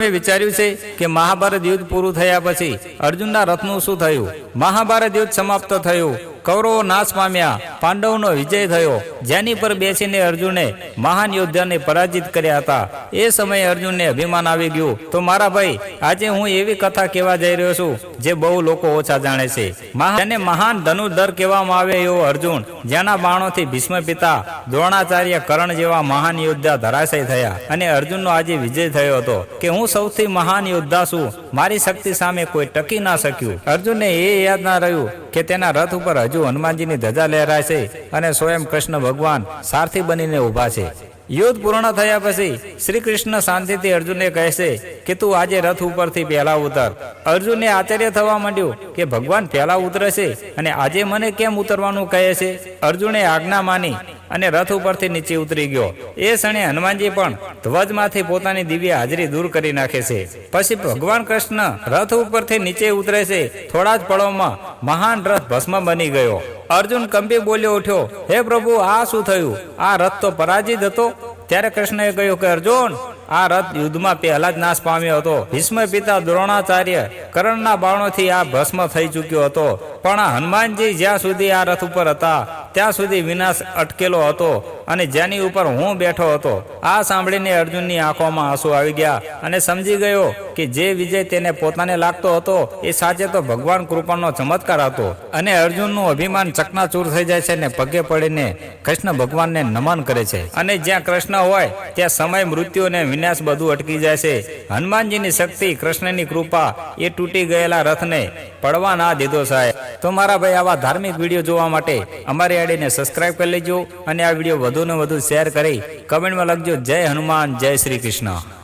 મેં વિચાર્યું છે કે મહાભારત યુદ્ધ પૂરું થયા પછી અર્જુનના રથનું શું થયું? મહાભારત યુદ્ધ સમાપ્ત થયું, કૌરવો નાશ પામ્યા, પાંડવોનો વિજય થયો, જેની પર બેસીને અર્જુને મહાન યોદ્ધાને પરાજિત કર્યા હતા. એ સમયે અર્જુનને અભિમાન આવી ગયું. તો મારા ભાઈ, આજે હું એવી કથા કહેવા જઈ રહ્યો છું જે બહુ લોકો ઓછા જાણે છે. જેને મહાન ધનુર્ધર કહેવામાં આવે એવો અર્જુન, જેના બાણોથી ભીષ્મ પિતા, દ્રોણાચાર્ય, કર્ણ જેવા મહાન યોદ્ધા ધરાશય થયા અને અર્જુનનો આજે વિજય થયો હતો કે હું સૌથી મહાન યોદ્ધા છું, મારી શક્તિ સામે કોઈ ટકી ના શક્યું. અર્જુનને એ યાદ ના રહ્યું કે તેના રથ ઉપર હજુ હનુમાનજીની ધજા લહેરાય છે અને સ્વયં કૃષ્ણ ભગવાન સારથી બનીને ઊભા છે. યુદ્ધ પૂર્ણ થયા પછી શ્રી કૃષ્ણ શાંતિથી અર્જુનને કહે છે કે તું આજે રથ ઉપરથી પહેલા ઉતર. અર્જુનને આશ્ચર્ય થવા માંડ્યું કે ભગવાન પહેલા ઉતરે છે અને આજે મને કેમ ઉતરવાનું કહે છે. અર્જુને આજ્ઞા માની અને રથ ઉપરથી નીચે ઉતરી ગયો. એ ક્ષણે હનુમાનજી પણ ધ્વજમાંથી પોતાની દિવ્ય હાજરી દૂર કરી નાખે છે. પછી ભગવાન કૃષ્ણ રથ ઉપરથી નીચે ઉતરે છે. થોડા જ પળોમાં મહાન રથ ભસ્મ બની ગયો. અર્જુન કંપી બોલ્યો ઉઠ્યો, હે પ્રભુ, આ શું થયું? આ રથ તો પરાજિત હતો. ત્યારે કૃષ્ણએ કહ્યું કે અર્જુન, આ રથ યુદ્ધમાં પહેલા જ નાશ પામ્યો હતો. ભીષ્મ પિતા, દ્રોણાચાર્ય, કર્ણના બાણોથી આ ભસ્મ થઈ ચૂક્યો હતો. પણ આ હનુમાનજી જ્યાં સુધી આ રથ ઉપર હતા ત્યાં સુધી વિનાશ અટકેલો હતો અને જેની ઉપર હું બેઠો હતો. આ સાંભળીને અર્જુનની આંખોમાં આંસુ આવી ગયા અને સમજી ગયો કે જે વિજય તેને પોતાને લાગતો હતો એ સાચે તો ભગવાન કૃપાનો ચમત્કાર હતો. અને અર્જુનનું અભિમાન ચકનાચૂર થઈ જાય છે અને પગે પડીને કૃષ્ણ ભગવાનને નમન કરે છે. અને જ્યાં કૃષ્ણ હોય ત્યાં સમય, મૃત્યુ અને વિનાશ બધું અટકી જાય છે. હનુમાનજીની શક્તિ, કૃષ્ણની કૃપા એ તૂટી ગયેલા રથને પડવા ના દીધો સાહેબ. તો મારા ભાઈ, આવા ધાર્મિક વિડીયો જોવા માટે અમારી આઈડીને સબસ્ક્રાઇબ કરી લેજો અને આ વિડીયો વધુ ને વધુ શેર કરી કમેન્ટમાં લખજો જય હનુમાન, જય શ્રી કૃષ્ણ.